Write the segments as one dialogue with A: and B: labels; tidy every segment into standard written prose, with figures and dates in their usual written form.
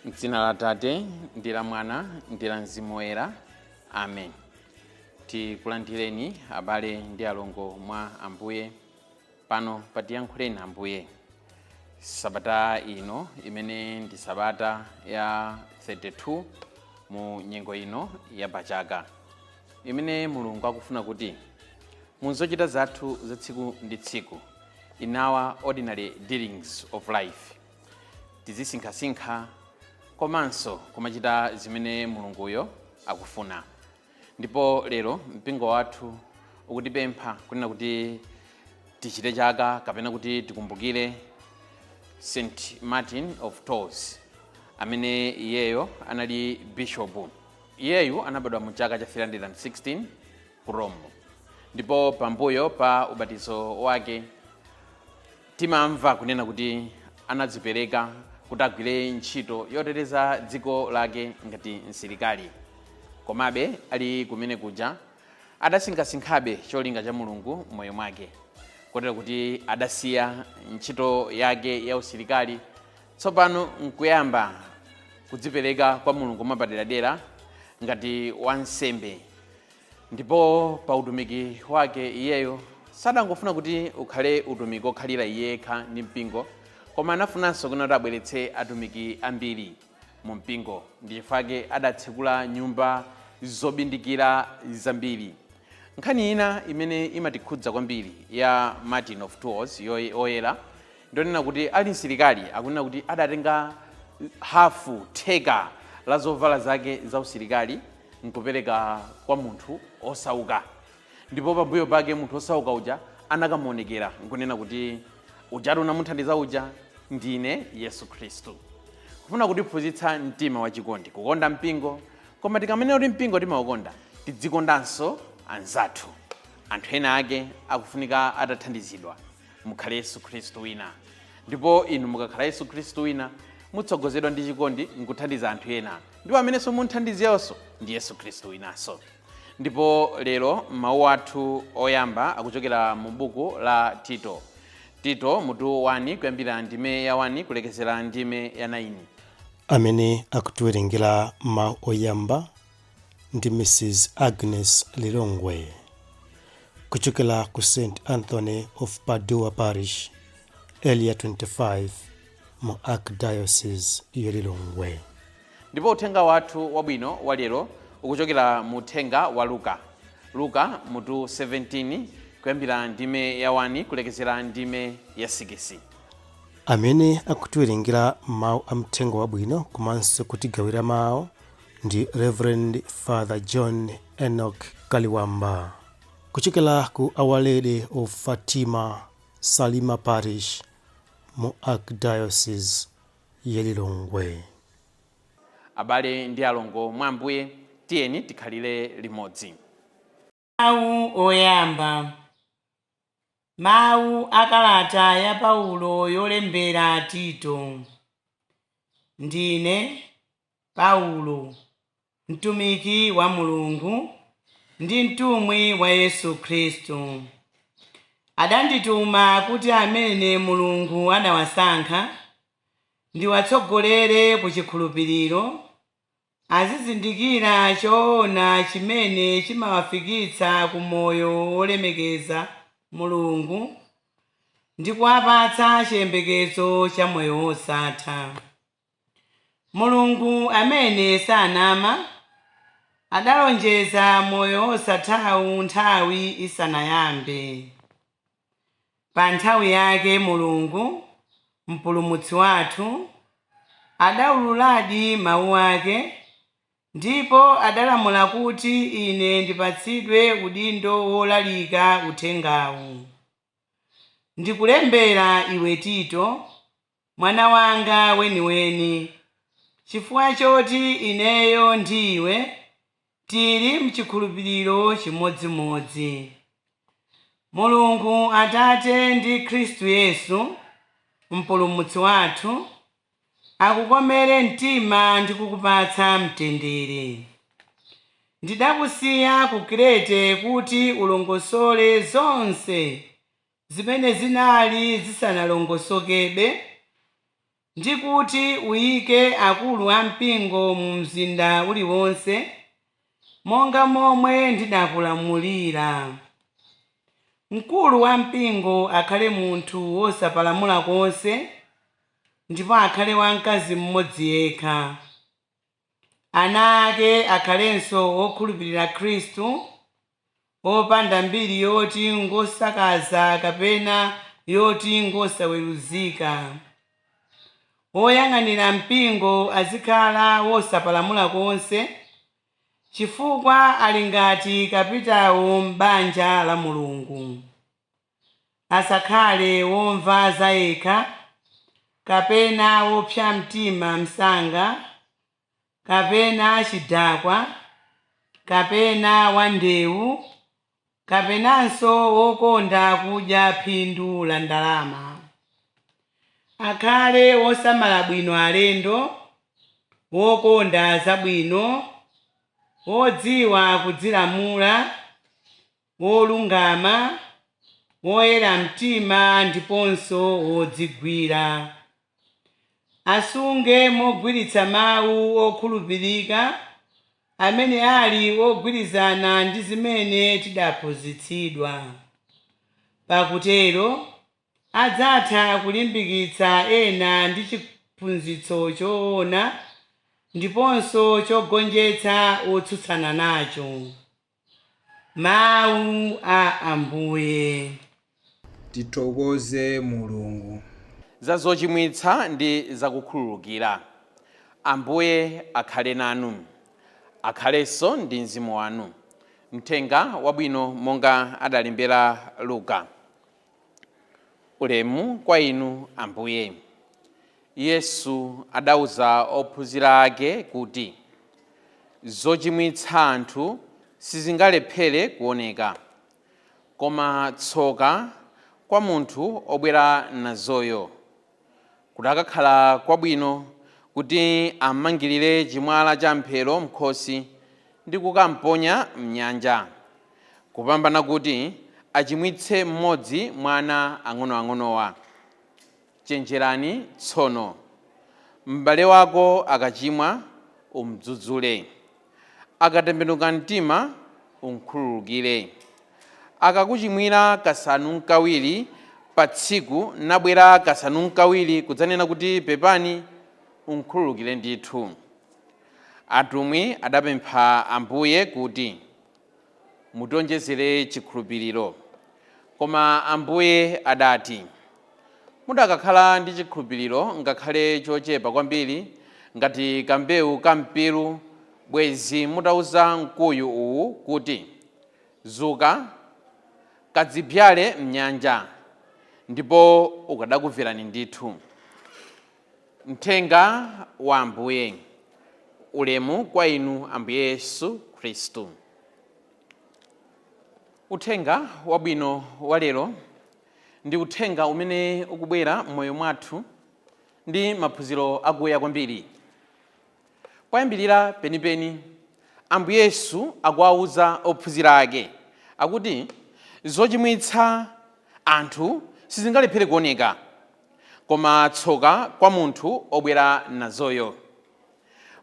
A: M'dzina la Tate ndi la Mwana ndi la Mzimu Woyera. Amen. Tikulandireni abale ndi alongo mwa Ambuye pano patiyankhuleni Ambuye. Sabata ino imene ndi sabata ya 32 mu nyengo ino ya Pachaka, imene Mulungu akufuna kuti muzochita zathu za tsiku ndi tsiku, in our ordinary dealings of life, tizisinkhasinkha komanso kumachita zimene Mulunguyo akufuna. Ndipo lero mpingo wathu ukutipempha kunena kuti tichite chaka kapena kuti tikumbukire St. Martin of Tours, amene iyeyo anali bishop. Iyeyu anabadwa mu chaka cha 316 ku Rome. Ndipo pambuyo pa ubatizo wake timamva kunena kuti anadzipereka kuti agwire ntchito yoteteza dziko lake ngati msilikali. Komabe ali kumene kuja adasinkhasinkhabe cholinga cha Mulungu moyo mwake, kotero kuti adasiya ntchito yake ya usilikali, tsopano nkuyamba kudzipereka kwa Mulungu mwapaderadera ngati wansembe. Ndipo pa utumiki wake iyeyo sadangofuna kuti ukhale utumiki okhalira yekha ndi mpingo, koma anafunanso kuti abweretse atumiki ambiri mu mpingo. Ndi chifukwa adatsekula nyumba zobindikira zambiri. Nkhani ina imene imatikhudza kwambiri ya Martin of Tours oyera ndionena kuti ali msilikali akunena kuti adatenga hafu theka la zovala zake za usilikali nkupereka kwa munthu osauka. Ndipo pambuyo pake munthu osauka uja anakamuonekera nkunena kuti ujatu unamuthandiza uja ndine Yesu Khristu. Kufuna kutiphunzitsa mtima wachikondi, kukonda mpingo, koma tikamene kuti mpingo timaukonda tidzikondanso anzathu. Anthu ena ake akufunika atathandizidwa, mukhale Yesu Khristu wina. Ndipo inu mukakhala Yesu Khristu wina mutsogozedwa ndi chikondi nkuthandiza anthu ena, ndipo amenenso munthandiziyonso ndi Yesu Khristu winanso. Ndipo lero mawu athu oyamba akuchokera mu buku la Tito mutu 1 kuyambira ndime ya 1 kulekezera ndime ya 9.
B: Amene akutiwerengera mawu oyamba ndi Mrs. Agnes Lilongwe kuchokera ku St. Anthony of Padua Parish, Area 25 mu Archdiocese ya Lilongwe.
A: Ndipo uthenga wathu wabwino wa lero ukuchokera mu uthenga wa Luka mutu 17 kuyambira ndime ya 1 kulekezera ndime ya 6.
B: Amene akutiwerengera mawu amthenga wabwino komanso kutigawira mawu ndi Reverend Father John Enoch Kaliwamba kuchokera ku Our Lady of Fatima Salima Parish mu Archdiocese ya Lilongwe.
A: Abale ndi alongo mwa Ambuye, tiyeni tikhalire limodzi.
C: Mawu oyamba. Mawu akalata ya Paulo yolembera Tito. Ndine Paulo, mtumiki wa Mulungu ndi mtumwi wa Yesu Khristu. Adandituma kuti amene Mulungu anawasankha ndiwatsogolere ku chikhulupiriro, azizindikira choona chimene chimawafikitsa ku moyo wolemekeza Mulungu ndi kuwapatsa chiyembekezo cha moyo wosatha. Mulungu amene sanama adalonjeza moyo wosathawu nthawi isanayambe. Pa nthawi yake Mulungu mpulumutsi wathu adawululadi mawu ake, ndipo adalamula kuti ine ndipatsidwe udindo wolalika uthengawu. Ndikulembera iwe Tito, mwana wanga weniweni, chifukwa choti ineyo ndiwe tili mchikhulupiriro chimodzimodzi. Mulungu Atate ndi Khristu Yesu mpulumutsi wathu akukomere mtima ndi kukupatsa mtendere. Ndidakusiya ku Krete kuti ulongosole zonse zimene zinali zisanalongosokebe, ndi kuti uyike akulu ampingo mu mzinda uliwonse, monga momwe ndidakulamulira. Mkulu wa mpingo akhale munthu wosapalamula konse, ndipo akhale wamkazi mmodzi yekha. Ana ake akhalenso okhulupirira Khristu, opanda mbiri yoti ngosakaza kapena yoti ngosaweruzika. Oyang'anira mpingo azikhala wosapalamula konse, chifukwa ali ngati kapitawo m'banja la Mulungu. Asakhale womva za yekha, kapena wopsa mtima msanga, kapena chidakwa, kapena wandewu, kapenanso wokonda kudya phindu la ndalama. Akhale wosamala bwino alendo, wokonda zabwino, wodziwa kudzilamula, wolungama, woyera mtima ndiponso wodzigwira. Asunge mogwiritsa mawu okhulupirika, amene ali ogwirizana ndi zimene tidaphunzitsidwa. Pakutero adzatha kulimbikitsa ena ndi chiphunzitso choona ndiponso chogonjetsa otsutsana nacho. Mawu a Ambuye.
D: Tithokoze Mulungu.
A: Za zochimwitsa ndi zakukhululukira. Ambuye akhale nanu, akhalenso ndi mzimu wanu. Mthenga wabwino monga adalembera Luka. Ulemu kwa inu Ambuye. Yesu adauza ophunzira ake kuti zochimwitsa anthu sizingalephere kuoneka, koma tsoka kwa munthu obwera nazoyo. Kuti akakhala kwabwino kuti amangirire chimwala cha mphero m'khosi ndi kukamponya m'nyanja, kupambana kuti achimwitse mmodzi mwa ana ang'onoang'onowa. Chenjerani tsono, m'bale wako akachimwa umudzudzule, akatembenuka mtima umkhululukire. Akakuchimwira kasanu n'kawiri pa tsiku nabwera kasanu n'kawiri kudzanena kuti pepani, umkhululukire ndithu. Atumwi adapempha Ambuye kuti mutonjezere chikhulupiriro, koma Ambuye adati, mudakakhala ndi chikhulupiriro ngakhale chochepa kwambiri ngati kambewu ka mpiru, bwezi mutauza mkuyu uwu kuti zuka kadzibyale m'nyanja, ndipo ukadakumverani ndithu. Mthenga wa Ambuye. Ulemu kwa inu Ambuye Yesu Khristu. Uthenga wabwino wa lero ndi uthenga umene ukubwera m'moyo mwathu ndi maphunziro akuya kwambiri. Poyambirira penipeni, Ambuye Yesu akuwauza ophunzira ake akuti zochimwitsa anthu sizingalephere kuoneka, koma tsoka kwa munthu obwera nazoyo.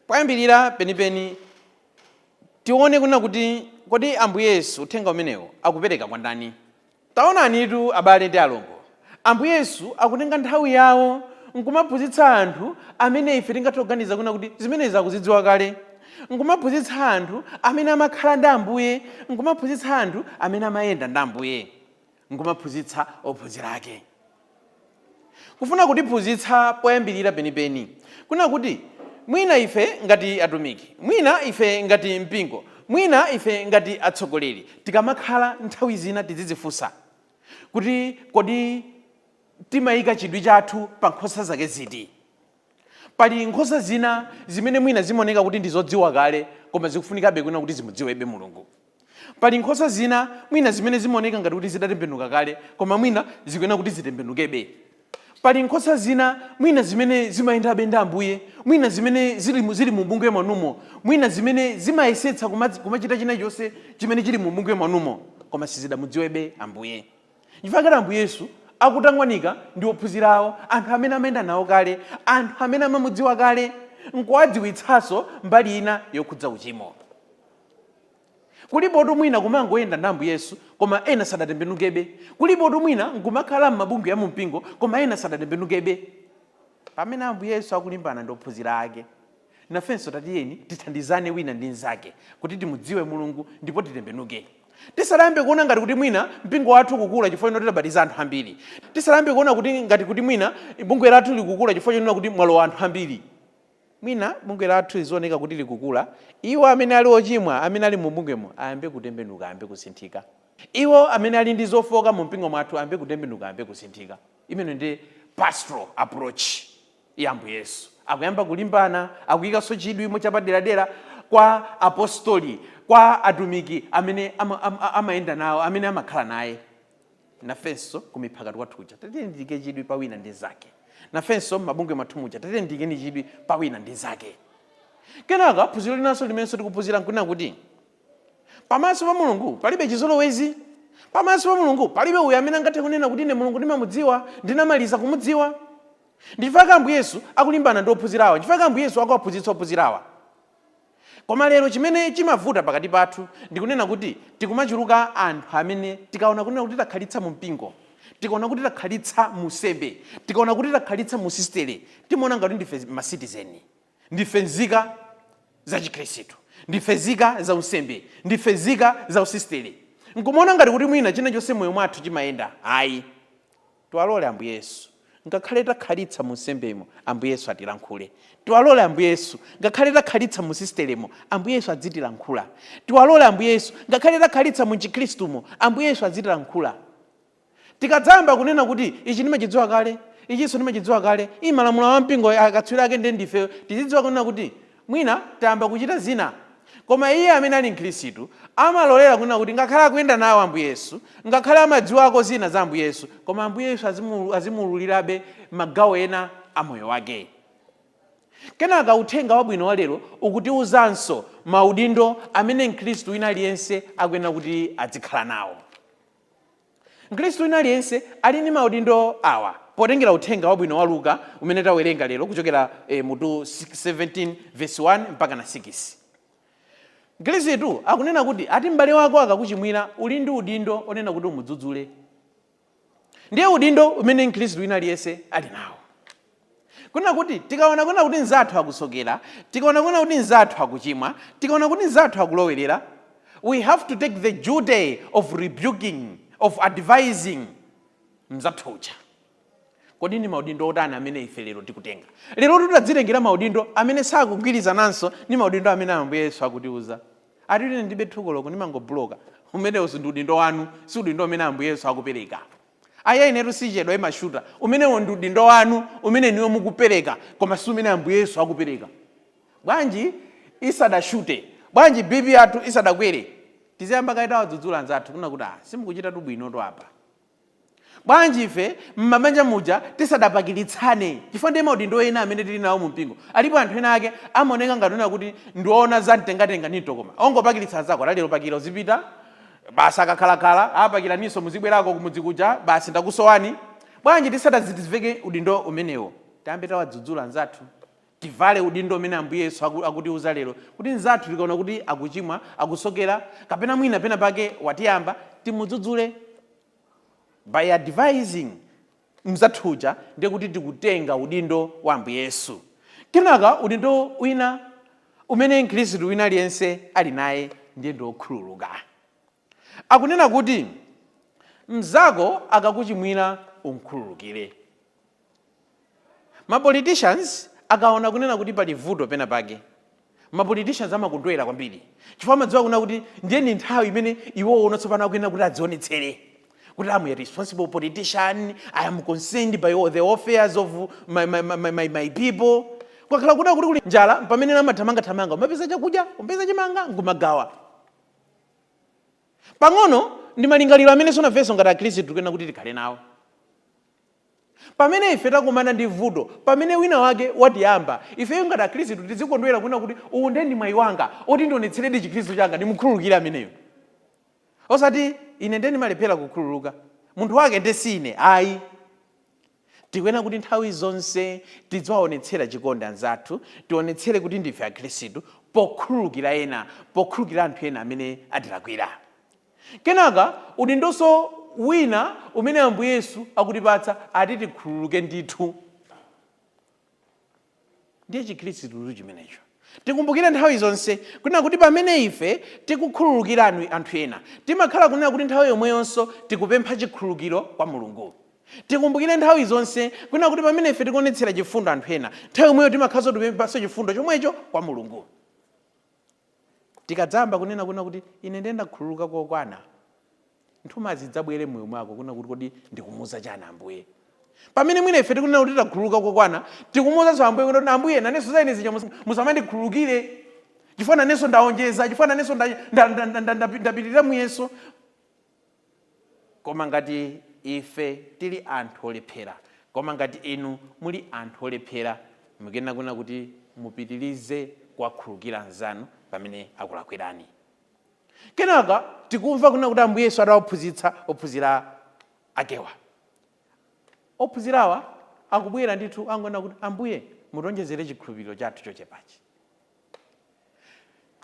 A: Poyambirira penipeni tione kuna kuti kodi Ambuye Yesu uthenga umenewo akupereka kwa ndani. Taonanitu abale ndi alongo, Ambuye Yesu akutenga nthawi yawo nkumaphunzitsa anthu amene ife tingathe kuna kuti zimenezi akuzidziwa kale, nkumaphunzitsa anthu amene amakhala ndi Ambuye, nkumaphunzitsa anthu amene amayenda ndi Ambuye, nkumaphunzitsa ophunzira ake. Kufuna kutiphunzitsa poyambirira penipeni kuna kuti mwina ife ngati atumiki, mwina ife ngati mpingo, mwina ife ngati atsogoleri, tikamakhala nthawi zina tizidzifunsa kuti kodi timayika chidwi chathu pa nkhosa zake ziti. Pali nkhosa zina zimene mwina zimaoneka kuti ndizodziwa kale, koma zikufunikabe kuna kuti zimudziwebe Mulungu. Pali nkhosa zina mwina zimene zimaoneka ngati kuti zidatembenuka kale, koma mwina zikuyenera kuti zitembenukebe. pali nkhosa zina mwina zimene zimayenda ndi Ambuye, mwina zimene zili mu bungwe mwanumo, mwina zimene zimayesetsa kumachita china chonse chimene chili mu bungwe mwanumo, koma sizidamudziwebe Ambuye. Chifukwa Ambuye Yesu akutangwanika ndi ophunzirawo, anthu amene amayenda nawo kale, anthu amene amamudziwa kale, nkuwadziwitsanso mbali ina yokhudza uchimo. Kulipo mwina kumangoyenda ndi Ambuye Yesu koma ena sadatembenukebe, kulipo mwina nkumakhala m'mabungwe ya mumpingo koma ena sadatembenukebe. Pamene Ambuye Yesu akulimbana ndi ophunzira ake, nafenso tatiyeni tithandizane wina ndi nzake kuti timudziwe Mulungu ndipo titembenuke. Tisalambe kuona ngati kuti mwina mpingo wathu kukula chifukwa choti tabatiza anthu ambiri. Tisalambe kuona kuti ngati kuti mwina bungwe lathu likukula chifukwa choti kuti mwalowa anthu ambiri. Mwina bungwe lathu lizioneka kuti likukula, iwo amene ali ochimwa, amene ali mu bungwemo, ayambe kutembenuka, ayambe kusinthika. Iwo amene ali ndi zofoka mu mpingo mwathu, ayambe kutembenuka, ayambe kusinthika. Imene ndi pastoral approach ya Ambuye Yesu. Akuyamba kulimbana, akuyikanso chidwi chapaderadera kwa apostoli, kwa atumiki amene amayenda nawo, amene amakhala naye. Nafenso kumiphakati kwathuja tatiyendike chidwi pa wina ndi nzake. Nafenso mabungwe mwathu muja tatiyendike chidwi pa wina ndi nzake. Kenaka phunziro linanso limenso tikuphunzira nkunena kuti pamaso pa Mulungu palibe chizolowezi. Pamaso pa Mulungu palibe uyo amene angathe kunena kuti ine Mulungu ndimamudziwa, ndinamaliza kumudziwa. Ndifaka Ambuye Yesu akulimbana ndi ophunzirawa, ndifaka Ambuye Yesu akuwaphunzitsa ophunzirawa. Koma lero chimene chimavuta pakati pathu ndikunena kuti tikumachuluka anthu amene tikaona kunena kuti takhalitsa mu mpingo, tikaona kuti takhalitsa mu sembe, tikaona kuti takhalitsa mu sistere, timaona ngati ndife ma citizen, ndife nzika za Chikhristu, ndife nzika za usembe, ndife nzika za usistere. Nkumaona ngati kuti mwina china chonse moyo mwathu chimayenda. Ayi, tiwalole Ambuye Yesu. Ngakhale takhalitsa mu sembemo, Ambuye Yesu atilankhule. Tiwalole Ambuye Yesu. Ngakhale takhalitsa mu sisteremo, Ambuye Yesu adzitilankhula. Tiwalole Ambuye Yesu. Ngakhale takhalitsa mu Chikhristumo, Ambuye Yesu adzitilankhula. Tikadzamba kunena kuti ichi ndimachidziwa kale, ichinso ndimachidziwa kale, malamulo a mpingo akatswiri ake ndi ndife, tizidziwa kunena kuti mwina tayamba kuchita zina. Koma iye amene ali Mkhristu amalolera kunena kuti ngakhale akuyenda nawo Ambuye Yesu, ngakhale amadziwako zina za Ambuye Yesu, koma Ambuye Yesu azimululirabe magawo ena a moyo wake. Kenaka uthenga wabwino wa lero ukutiwuzanso maudindo amene Mkhristu wina aliyense akuyenera kuti azikhala nawo. Mkhristu wina aliyense ali ndi maudindo awa potengera uthenga wabwino wa Luka umene tawerenga lero kuchokera mutu 17 verse 1 mpaka na 6. Mkhristu akunena kuti ati m'bale wako akakuchimwira uli ndi udindo onena kuti umudzudzule. Ndiye udindo umene Mkhristu wina aliyense ali nawo. Kuna kuti tikaona kuna kuti nzathu akusokera, tikaona kuna kuti nzathu akuchimwa, tikaona kuti nzathu akulowerera, we have to take the duty of rebuking, of advising mzathuja. Kodi ni maudindo otani amene ife lero tikutenga? Lero tutadzitengera maudindo amene sakugwirizananso ni maudindo amene Ambuye Yesu akutiuza. Ati ine ndibe thukoloko ndimangobloka. Umenewo ndi udindo wanu, si udindo amene Ambuye Yesu akupereka. Aya inetu sichedwa imashuta. Umenewo ndi udindo wanu, umene niwo mukupereka, koma si umene Ambuye Yesu akupereka. Bwanji isadashute, bwanji bibi yathu isadakwere, tiziyamba kaita wadzudzula anzathu kuna kuti simukuchita bwino to apa. Bwanji ife mmamanja muja tisadapakiritsane chifukwa ndi maudindo ena amene tili nawo mu mpingo. Alipo anthu ena ake amaoneka ngati kuti ndiona za mtengatenga nito koma ongopakiritsa zako lero pakira uzipita basi akakhalakhala apakiraninso muzibwerako kumudzi kuja basi ndakusowani. Bwanji tisadaziveke udindo umenewo, tiyambe tawadzudzula anzathu, tivale udindo umene Ambuye Yesu akutiuza lero kuti nzathu tikaona kuti akuchimwa, akusokera, kapena mwina pena pake watiyamba, timudzudzule. By advising mzathuja ndiye kuti tikutenga udindo wa Ambuye Yesu. Kenaka udindo wina umene Mkhristu wina aliyense ali naye ndiye ndokhululuka. Akunena kuti mzako akakuchimwira umkhululukire. Ma politicians akaona kunena kuti pali vuto pena pake, ma politicians amakondwera kwambiri chifukwa amadziwa kuna kuti ndiye ni nthawi imene iwo unotsopana kuyenera kuti adzionetsere kuti I'm a responsible politician, I am concerned by all the affairs of my people. Kwakhala kuna kuti njala pamene amathamanga umapeza chakudya, umpeza chimanga ngumagawa. Pang'ono ndi malingaliro amene sonamvenso ngati Akhristu tikuyena kuti tikhale nawo. Pamene ife takumana ndi vuto, pamene wina wake watiyamba, ifeyo ngati Akhristu tizikondwera kuna kuti uwu ndi mwayi wanga oti ndionetseredi chikhristu changa, ndimukhululukire ameneyo. Osati ine ndimalephera kukhululuka, munthu wake ndesine ayi. Tikuyenera kuti nthawi zonse tidziwaonetsera chikondi anzathu, tionetsere kuti ndife Akhristu pokhululukira ena, pokhululukira anthu ena amene atilakwira. Kenaka udindonso wina umene Ambuye Yesu akutipatsa ati tikhululuke ndithu. Ndiye chikhristu chimenecho. Tikumbukire nthawi zonse kunena kuti pamene ife tikukhululukira anthu ena, timakhala kunena kuti nthawi yomweyonso tikupempha chikhululukiro kwa Mulungu. Tikumbukire nthawi zonse kunena kuti pamene ife tikuonetsera chifundo anthu ena, nthawi yomweyo timakhalanso tikupemphanso chifundo chomwecho kwa Mulungu. Tikadzamba kunena kuti ine ndakhululuka kokwana, nthuma zidzabwere moyo mwako kunena kuti kodi ndikumuza chani Ambuye. Pamene mwina ife tikunena kuti takhululuka kokwana, tikumuwuzanso Ambuye kuti Ambuye nanenso za ine zija musamandikhululukire, chifukwa nanenso ndaonjeza, chifukwa nanenso ndapitirira muyeso. Koma ngati ife tili anthu olephera, koma ngati inu muli anthu olephera, mukuyenera kunena kuti mupitirize kuwakhululukira anzanu pamene akulakwirani. Kenaka tikumva kunena kuti Ambuye Yesu adawaphunzitsa ophunzira akewa. Ophunzirawa akubwera ndithu angonena kuti Ambuye mutonjezere chikhulupiriro chathu chochepachi.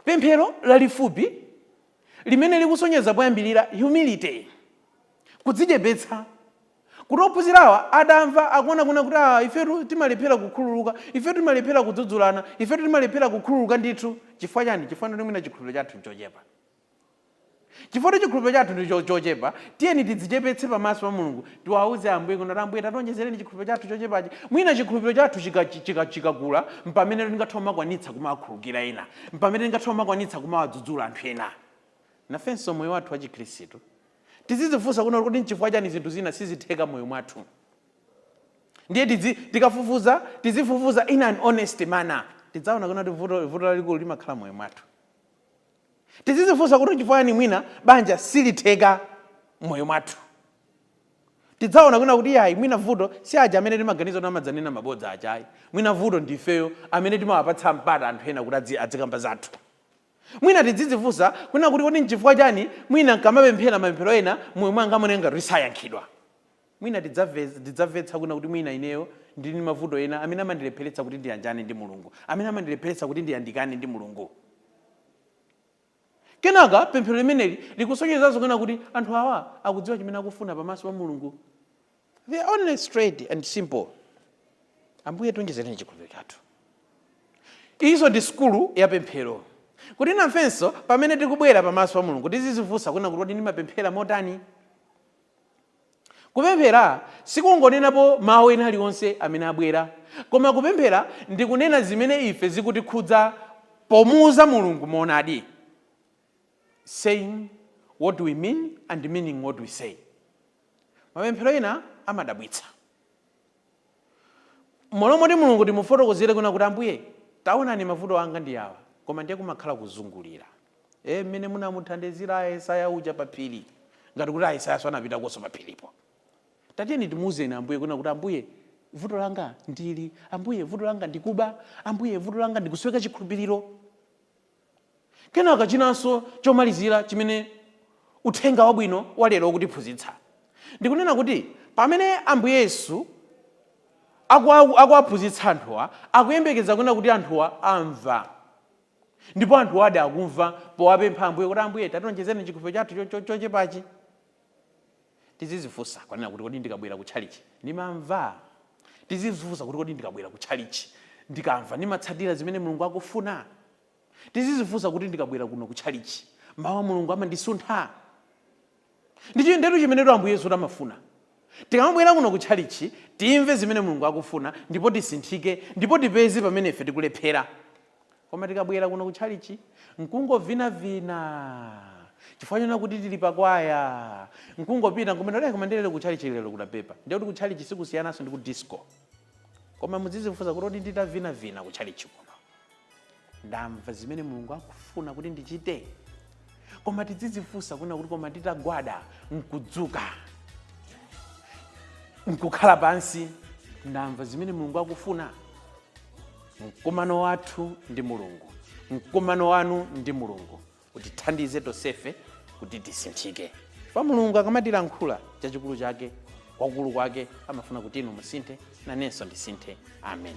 A: Pemphero lalifupi limene likusonyeza poyambirira humility, kudzichepetsa. Kuti ophunzirawa adamva akuona kuna kuti ifetu timalephera kukhululuka, ifetu timalephera kudzudzulana, ifetu timalephera kukhululuka ndithu. Chifukwa chani? Chifukwa mwina chikhulupiriro chathu chochepa. Chifukwa chikhulupiriro chathu ndi chochepa, tiyeni tidzichepetse pamaso pa Mulungu, tiwauze Ambuye kuti Ambuye tatonjezereni chikhulupiriro chathu chochepachi. Mwina chikhulupiriro chathu chikakula mpamene tingathe kumakwanitsa kumakhululukira ena, mpamene tingathe kumakwanitsa kumawadzudzula anthu ena. Nafenso moyo wathu wa Chikhristu tizidzifunsa kuna kuti nchifukwa chani zinthu zina sizitheka moyo mwathu. Ndiye tizifufuza in an honest manner, tidzaona kuna kuti vuto lalikulu limakhala moyo mwathu. Tizidzifunsa kuti nchifukwa chani mwina banja silitheka moyo mwathu. Tidzaona kuna kuti yayi mwina vuto si aja amene timaganiza kuti amadzanena mabodza achayi, mwina vuto ndifeyo amene timawapatsa mpata anthu ena kuti adzikamba zathu. Mwina tidzidzifunsa kuna kuti kodi nchifukwa chani mwina nkamapemphera mapemphero ena moyo mwanga munenga risayankhidwa. Mwina tidzamvetsa kuna kuti mwina ineyo ndili mavuto ena amene amandilepheretsa kuti ndiyanjane ndi Mulungu, amene amandilepheretsa kuti ndiyandikane ndi Mulungu. Kenaka pemphero limeneli likusonyezanso kuna kuti anthu awa akudziwa chimene akufuna pamaso pa Mulungu. They are only straight and simple. Ambuye tonjezereni chikhulupiriro chathu. Iso ndi skulu ya pemphero. Kuti nafenso pamene tikubwera pamaso pa Mulungu tizidzifunsa kuna kuti ndimapemphera motani. Kupemphera sikungonenapo mawu ena aliwonse amene abwera, koma kupemphera ndikunena zimene ife zikutikhudza pomuuza Mulungu monadi. Saying what we mean and meaning what we say. Mapemphero ena amadabwitsa. Molomoti Mulungu timufotokozere kuna kuti Ambuye taonani mavuto anga ndi awa, koma ndiye kumakhala kuzungulira. Mmene munamuthandizira Yesaya uja paphiri, ngati kuti Yesaya anapita konso paphiripo. Tatiyeni timuuzeni Ambuye kuna kuti Ambuye vuto langa ndili, Ambuye vuto langa ndikuba, Ambuye vuto langa ndikusweka chikhulupiriro. Kenaka chinanso chomalizira chimene uthenga wabwino walero ukutiphunzitsa ndikunena kuti pamene Ambuye Yesu akuwaphunzitsa anthuwa, akuyembekeza kuna kuti anthuwa amva. Ndipo anthuwa adi akumva powapempha Ambuye kuti Ambuye tatonjezereni chikhulupiriro chathu chochepachi. Tizidzifunsa kunena kuti kodi ndikabwera kutchalichi ndimamva. Tizidzifunsa kuti kodi ndikabwera kutchalichi ndikamva ndimatsatira zimene Mulungu akufuna. Tizidzifunsa kuti ndikabwera kuno kutchalichi mawu a Mulungu amandisuntha. Ndetu chimene Ambuye Yesu amafuna. Tikamabwera kuno kutchalichi timve zimene Mulungu akufuna, ndipo tisinthike, ndipo tipeze pamene ife tikulephera. Koma tikabwera kuno kutchalichi nkungovina chifukwa kuti tili pakwaya, nkungopita koma ndelero kutchalichi lero kudapepa. Ndiye kuti kutchalichi sikusiyanaso ndi ku disco. Koma muzidzifunsa kuti nditavina kutchalichi kuno ndamva zimene Mulungu akufuna kuti ndichite. Koma tizidzifunsa kuna kuti koma nditagwada nkudzuka nkukhala pansi ndamva zimene Mulungu akufuna. Mkumano wathu ndi Mulungu, mkumano wanu ndi Mulungu utithandize tonsefe kuti tisinthike. Pa Mulungu akamatilankhula chachikulu chake kwakulu kwake amafuna kuti inu musinthe nanenso ndisinthe. Amen.